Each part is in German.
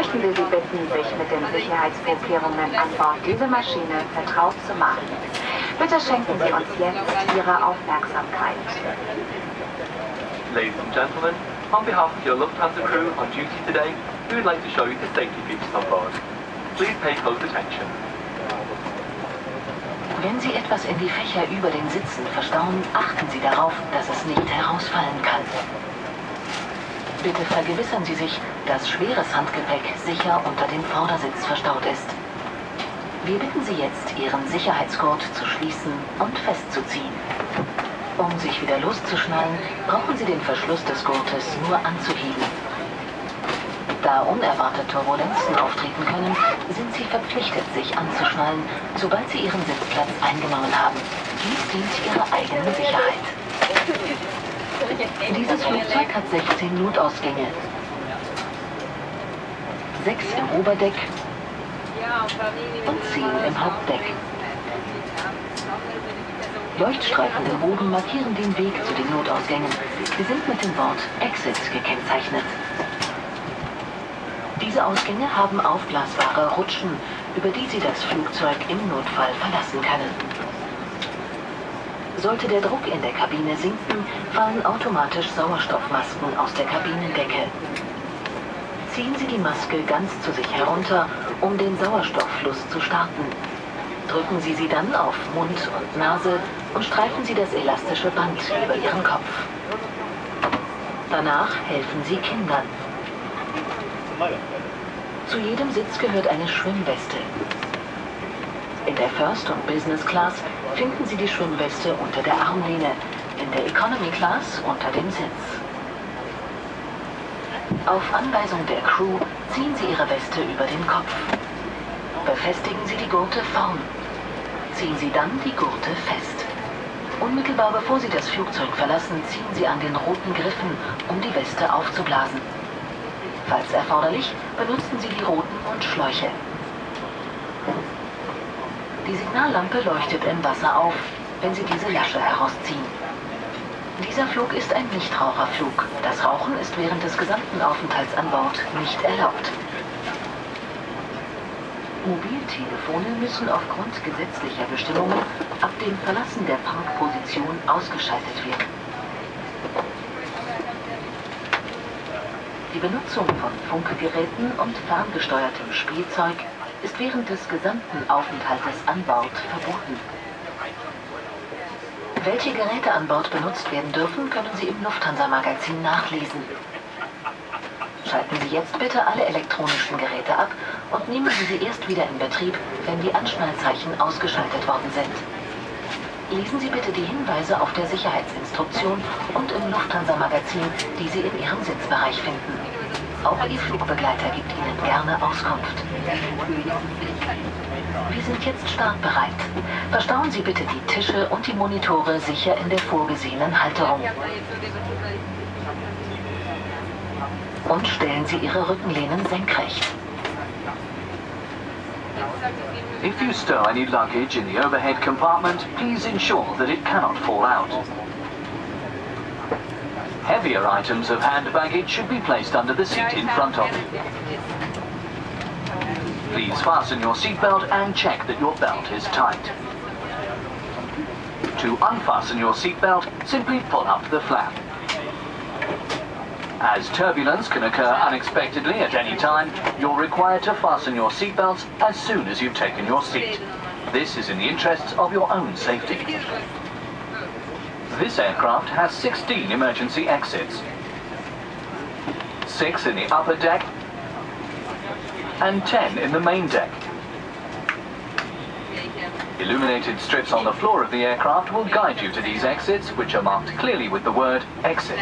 möchten wir Sie bitten, sich mit den Sicherheitsvorkehrungen an Bord dieser Maschine vertraut zu machen. Bitte schenken Sie uns jetzt Ihre Aufmerksamkeit. Ladies and gentlemen, on behalf of your Lufthansa crew on duty today, we would like to show you the safety features on board. Please pay close attention. Wenn Sie etwas in die Fächer über den Sitzen verstauen, achten Sie darauf, dass es nicht herausfallen kann. Bitte vergewissern Sie sich, dass schweres Handgepäck sicher unter dem Vordersitz verstaut ist. Wir bitten Sie jetzt, Ihren Sicherheitsgurt zu schließen und festzuziehen. Um sich wieder loszuschnallen, brauchen Sie den Verschluss des Gurtes nur anzuheben. Da unerwartete Turbulenzen auftreten können, sind Sie verpflichtet, sich anzuschnallen, sobald Sie Ihren Sitzplatz eingenommen haben. Dies dient Ihrer eigenen Sicherheit. Dieses Flugzeug hat 16 Notausgänge. 6 im Oberdeck und 10 im Hauptdeck. Leuchtstreifen im Boden markieren den Weg zu den Notausgängen. Sie sind mit dem Wort Exit gekennzeichnet. Diese Ausgänge haben aufblasbare Rutschen, über die Sie das Flugzeug im Notfall verlassen können. Sollte der Druck in der Kabine sinken, fallen automatisch Sauerstoffmasken aus der Kabinendecke. Ziehen Sie die Maske ganz zu sich herunter, um den Sauerstofffluss zu starten. Drücken Sie sie dann auf Mund und Nase und streifen Sie das elastische Band über Ihren Kopf. Danach helfen Sie Kindern. Zu jedem Sitz gehört eine Schwimmweste. In der First- und Business Class finden Sie die Schwimmweste unter der Armlehne, in der Economy Class unter dem Sitz. Auf Anweisung der Crew ziehen Sie Ihre Weste über den Kopf. Befestigen Sie die Gurte vorn. Ziehen Sie dann die Gurte fest. Unmittelbar bevor Sie das Flugzeug verlassen, ziehen Sie an den roten Griffen, um die Weste aufzublasen. Falls erforderlich, benutzen Sie die roten Mundschläuche. Die Signallampe leuchtet im Wasser auf, wenn Sie diese Lasche herausziehen. Dieser Flug ist ein Nichtraucherflug. Das Rauchen ist während des gesamten Aufenthalts an Bord nicht erlaubt. Mobiltelefone müssen aufgrund gesetzlicher Bestimmungen ab dem Verlassen der Parkposition ausgeschaltet werden. Die Benutzung von Funkgeräten und ferngesteuertem Spielzeug ist während des gesamten Aufenthaltes an Bord verboten. Welche Geräte an Bord benutzt werden dürfen, können Sie im Lufthansa-Magazin nachlesen. Schalten Sie jetzt bitte alle elektronischen Geräte ab und nehmen Sie sie erst wieder in Betrieb, wenn die Anschnallzeichen ausgeschaltet worden sind. Lesen Sie bitte die Hinweise auf der Sicherheitsinstruktion und im Lufthansa-Magazin, die Sie in Ihrem Sitzbereich finden. Auch Ihr Flugbegleiter gibt Ihnen gerne Auskunft. Wir sind jetzt startbereit. Verstauen Sie bitte die Tische und die Monitore sicher in der vorgesehenen Halterung. Und stellen Sie Ihre Rückenlehnen senkrecht. If you stow any luggage in the overhead compartment, please ensure that it cannot fall out. Heavier items of hand baggage should be placed under the seat in front of you. Please fasten your seatbelt and check that your belt is tight. To unfasten your seatbelt, simply pull up the flap. As turbulence can occur unexpectedly at any time, you're required to fasten your seatbelts as soon as you've taken your seat. This is in the interests of your own safety. This aircraft has 16 emergency exits. 6 in the upper deck and 10 in the main deck. Illuminated strips on the floor of the aircraft will guide you to these exits, which are marked clearly with the word exit.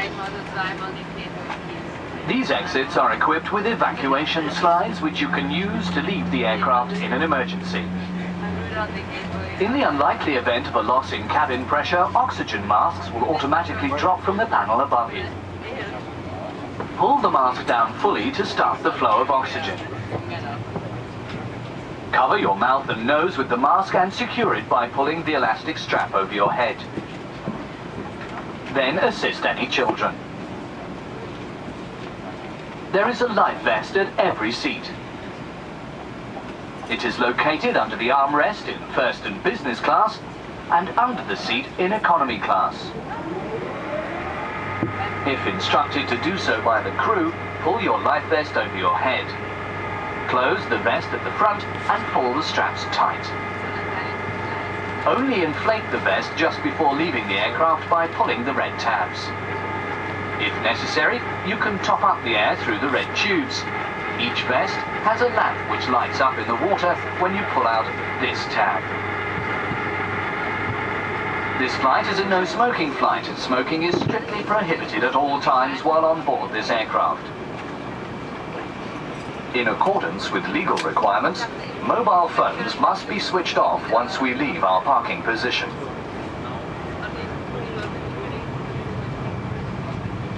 These exits are equipped with evacuation slides which you can use to leave the aircraft in an emergency. In the unlikely event of a loss in cabin pressure, oxygen masks will automatically drop from the panel above you. Pull the mask down fully to start the flow of oxygen. Cover your mouth and nose with the mask and secure it by pulling the elastic strap over your head. Then assist any children. there is a life vest at every seat. It is located under the armrest in first and business class and under the seat in economy class. If instructed to do so by the crew, pull your life vest over your head. Close the vest at the front and pull the straps tight. Only inflate the vest just before leaving the aircraft by pulling the red tabs. If necessary, you can top up the air through the red tubes. Each vest has a lamp which lights up in the water when you pull out this tab. This flight is a no-smoking flight, and smoking is strictly prohibited at all times while on board this aircraft. In accordance with legal requirements, mobile phones must be switched off once we leave our parking position.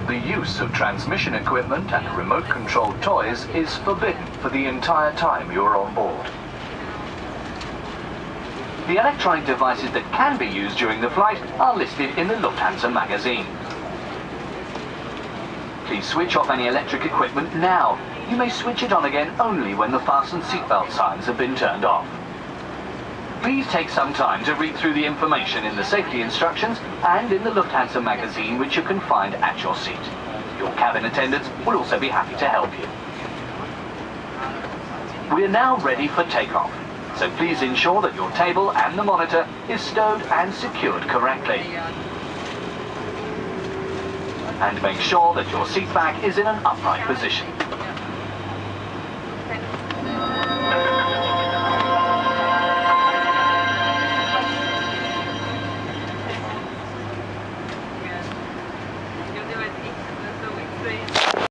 The use of transmission equipment and remote-controlled toys is forbidden for the entire time you are on board. The electronic devices that can be used during the flight are listed in the Lufthansa magazine. Please switch off any electric equipment now. You may switch it on again only when the fasten seatbelt signs have been turned off. Please take some time to read through the information in the safety instructions and in the Lufthansa magazine, which you can find at your seat. Your cabin attendants will also be happy to help you. We are now ready for takeoff, so please ensure that your table and the monitor is stowed and secured correctly. And make sure that your seat back is in an upright position.